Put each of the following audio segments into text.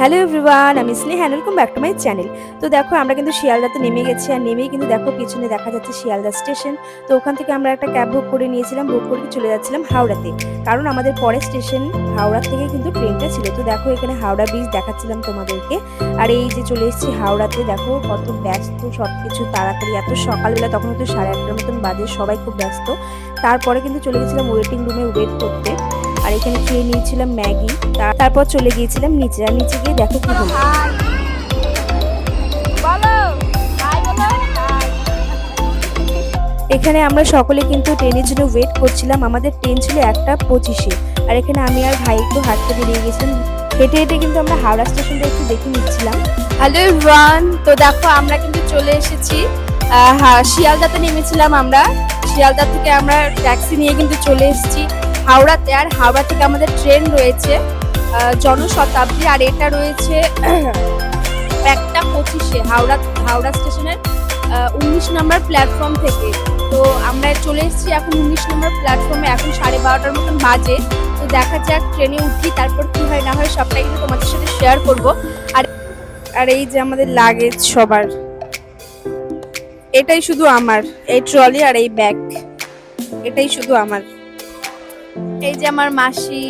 Hello everyone, আমি Sneha, welcome back to my channel. তো দেখো আমরা কিন্তু শিয়ালদাতে নেমে গেছি, আর নেমেই কিন্তু দেখো পিছনে দেখা যাচ্ছে শিয়ালদা স্টেশন। তো ওখান থেকে আমরা একটা ক্যাব বুক করে নিয়েছিলাম, বুক করে চলে যাচ্ছিলাম হাওড়াতে, কারণ আমাদের পরের স্টেশন হাওড়া থেকে কিন্তু ট্রেনটা ছিল। তো দেখো এখানে হাওড়া ব্রিজ দেখাচ্ছিলাম তোমাদেরকে। আর এই যে চলে এসেছি হাওড়াতে, দেখো কত ব্যস্ত সবকিছু, তাড়াতাড়ি এত সকালবেলা, তখন তো 8:30 মতন বাজে, সবাই খুব ব্যস্ত। তারপরে কিন্তু চলে গেছিলাম ওয়েটিং রুমে ওয়েট করতে, আর এখানে খেয়ে নিয়েছিলাম ম্যাগি। তারপর চলে গিয়েছিলাম নিচে, আর নিচে গিয়ে দেখো কি হলো। এখানে আমরা সকলে কিন্তু ট্রেনের জন্য ওয়েট করছিলাম। আমাদের ট্রেন ছিল 1:25-এ, আর এখানে আমি আর ভাই একটু হাঁটতে বেরিয়ে গেছিলাম। হেঁটে হেঁটে কিন্তু আমরা হাওড়া স্টেশনটা একটু দেখে নিচ্ছিলাম। হ্যালো এভরিওয়ান, তো দেখো আমরা কিন্তু চলে এসেছি শিয়ালদাতে নেমেছিলাম আমরা। শিয়ালদা থেকে আমরা ট্যাক্সি নিয়ে কিন্তু চলে এসেছি হাওড়াতে, আর হাওড়া থেকে আমাদের ট্রেন রয়েছে জনশতাব্দী, আর এটা রয়েছে 1:25-এ হাওড়া স্টেশনের 19 নম্বর প্ল্যাটফর্ম থেকে। তো আমরা চলে এসেছি এখন 19 নম্বর প্ল্যাটফর্মে, এখন 12:30 মতন বাজে। তো দেখা যাক ট্রেনে উঠি, তারপর কি হয় না হয় সবটাই কিন্তু তোমাদের সাথে শেয়ার করব। আর এই যে আমাদের লাগেজ সবার, এটাই শুধু আমার, এই ট্রলি আর এই ব্যাগ, এটাই শুধু আমার। এই যে আমার মাসি,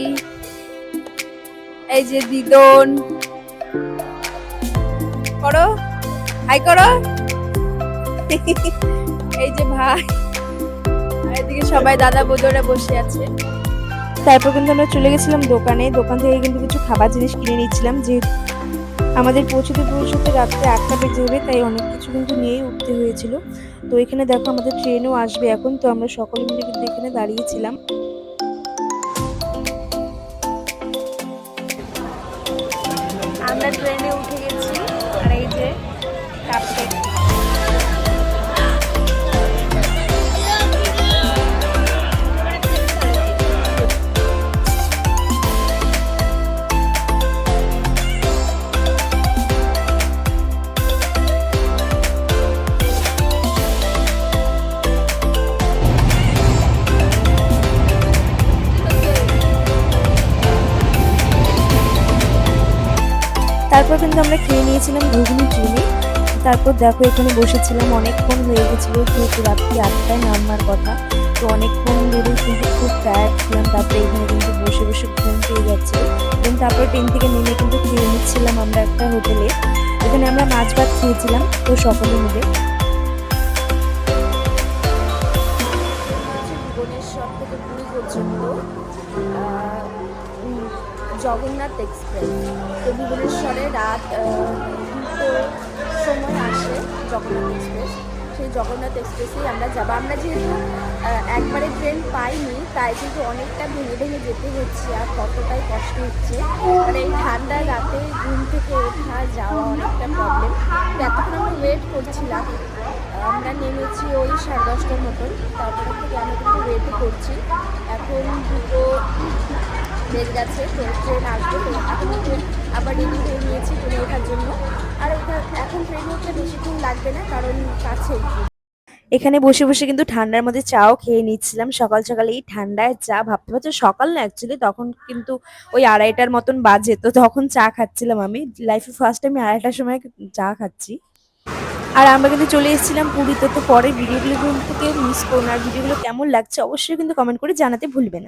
এই যে দিদন, করো হাই করো, এই যে ভাই, আর এদিকে সবাই দাদা বৌদিরা বসে আছে। তারপর কিন্তু আমরা চলে গেছিলাম দোকানে, দোকান থেকে কিন্তু কিছু খাবার জিনিস কিনে নিচ্ছিলাম, যে আমাদের পৌঁছতে রাত্রে 8টা বেজে যাবে, তাই অনেক কিছু কিন্তু নিয়েই উঠতে হয়েছিল। তো এখানে দেখো আমাদের ট্রেনও আসবে এখন, তো আমরা সকলে মিলে কিন্তু এখানে দাঁড়িয়েছিলাম। আমরা ট্রেনে উঠে গেছি, আর এই যে কাপকেক। তারপর কিন্তু আমরা খেয়ে নিয়েছিলাম ঘুগনি ট্রেনে। তারপর দেখো এখানে বসেছিলাম, অনেকক্ষণ হয়ে গেছিলো, যেহেতু রাত্রি 8টায় নামবার কথা। তো অনেকক্ষণ ধরে কিন্তু খুব টায়ার্ড ছিলাম। তারপরে এখানে কিন্তু বসে বসে ঘুম পেয়ে যাচ্ছে। দেন তারপর ট্রেন থেকে নেমে কিন্তু খেয়ে নিচ্ছিলাম আমরা একটা হোটেলে। এখানে আমরা মাছ ভাত খেয়েছিলাম তো সকলে মিলে। ভুবনেশ্বর থেকে পুরী পর্যন্ত জগন্নাথ এক্সপ্রেস। তো ভুবনেশ্বরে রাত 2টোর সময় আসে জগন্নাথ এক্সপ্রেস। সেই জগন্নাথ এক্সপ্রেসেই আমরা যাবো। আমরা যেহেতু একবারে ট্রেন পাইনি, তাই কিন্তু অনেকটা ভেঙে ভেঙে যেতে হচ্ছে, আর কতটাই কষ্ট হচ্ছে। মানে এই ঠান্ডার রাতে ঘুম থেকে ওঠা যাওয়া অনেকটা প্রবলেম। তো এতক্ষণ আমরা ওয়েট করছিলাম। আমরা নেমেছি ওই 10:30টার মতন, তারপরে থেকে আমরা কিন্তু ওয়েটও করছি। এখন 2টো বেজ গেছে, ট্রেন আসবে। তো এখন আবার রেডি হয়ে নিয়েছি ট্রেনে ওঠার জন্য। আর এখন ট্রেনে উঠতে বেশিক্ষণ লাগবে না, কারণ কাছেই। এখানে বসে বসে কিন্তু ঠান্ডার মধ্যে চাও খেয়ে নিচ্ছিলাম। সকাল সকাল এই ঠান্ডায় চা, ভাবতে পারছো সকাল না অ্যাকচুয়ালি, তখন কিন্তু ওই 2:30টার মতন বাজে। তো তখন চা খাচ্ছিলাম, আমি লাইফে ফার্স্ট টাইম 2:30টার সময় চা খাচ্ছি। আর আমরা কিন্তু চলে এসেছিলাম পুরীতে। তো পরে ভিডিওগুলো থেকে মিস করুন, আর ভিডিওগুলো কেমন লাগছে অবশ্যই কিন্তু কমেন্ট করে জানাতে ভুলবে না।